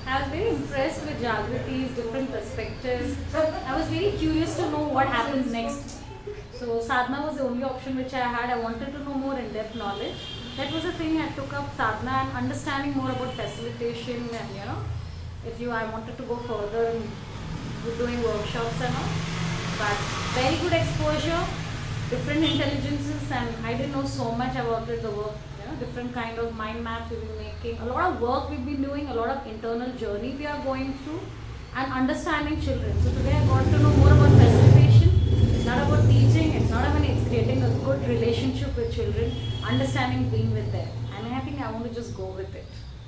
I was very impressed with Jagriti's different perspectives. I was very curious to know what happens next. So sadhana was the only option which I had. I wanted to know more in-depth knowledge. That was the thing I took up sadhana and understanding more about facilitation and I wanted to go further in doing workshops and all. But very good exposure, different intelligences, and I didn't know so much about it. The work, different kind of mind maps we've been making, a lot of work we've been doing, a lot of internal journey we are going through, and understanding children. So today I got to know more about facilitation. It's not about teaching. It's not about it's creating a good relationship with children, understanding being with them, and I think I want to just go with it.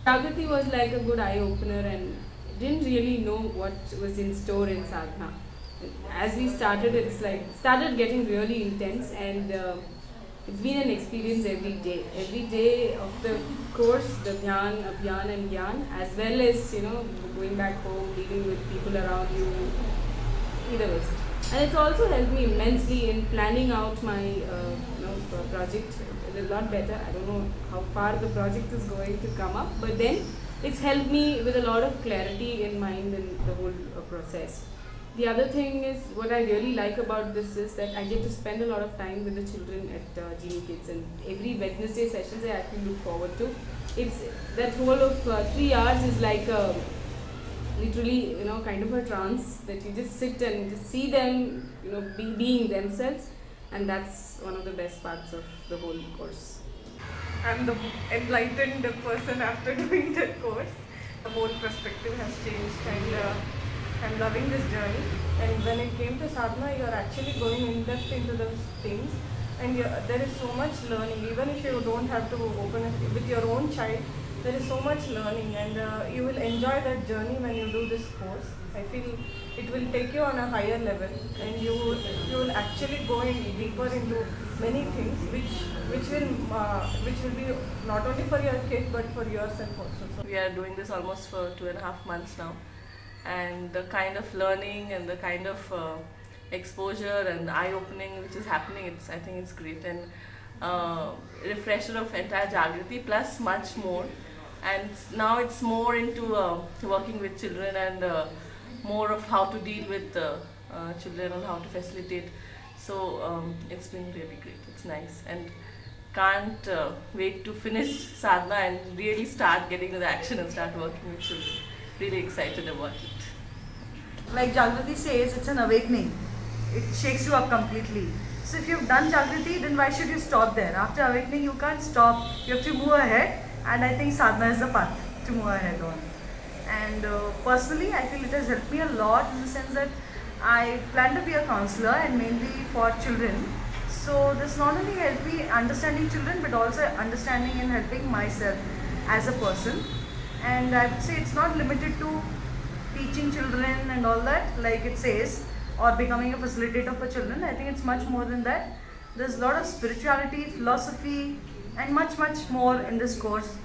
Jagriti was like a good eye opener and didn't really know what was in store in sadhana. As we started, started getting really intense, and it's been an experience every day. Every day of the course, the dhyan, abhyan and gyan, as well as going back home, dealing with people around you, either ways. And it's also helped me immensely in planning out my project a lot better. I don't know how far the project is going to come up, but then it's helped me with a lot of clarity in mind in the whole process. The other thing is, what I really like about this is that I get to spend a lot of time with the children at Genie Kids, and every Wednesday sessions I actually look forward to. It's that whole of 3 hours is like literally kind of a trance that you just sit and just see them being themselves, and that's one of the best parts of the whole course. I'm the enlightened person after doing the course. The whole perspective has changed, and I'm loving this journey. And when it came to sadhana, you're actually going in depth into those things, and there is so much learning. Even if you don't have to open it with your own child, there is so much learning, and you will enjoy that journey when you do this course. I feel it will take you on a higher level, and you will actually go in deeper into many things, which will be not only for your kid but for yourself also. So we are doing this almost for 2.5 months now, and the kind of learning and the kind of exposure and eye-opening which is happening, I think it's great, and refresher of entire Jagriti plus much more. And now it's more into working with children, and more of how to deal with children and how to facilitate. So it's been really great. It's nice, and can't wait to finish sadhana and really start getting to the action and start working with children. Really excited about it. Like Jagriti says, it's an awakening. It shakes you up completely. So if you've done Jagriti, then why should you stop there? After awakening, you can't stop. You have to move ahead, and I think sadhana is the path to move ahead on. And personally, I feel it has helped me a lot in the sense that I plan to be a counselor, and mainly for children. So this not only helped me understanding children, but also understanding and helping myself as a person. And I would say it's not limited to teaching children and all that, like it says, or becoming a facilitator for children. I think it's much more than that. There's a lot of spirituality, philosophy, and much more in this course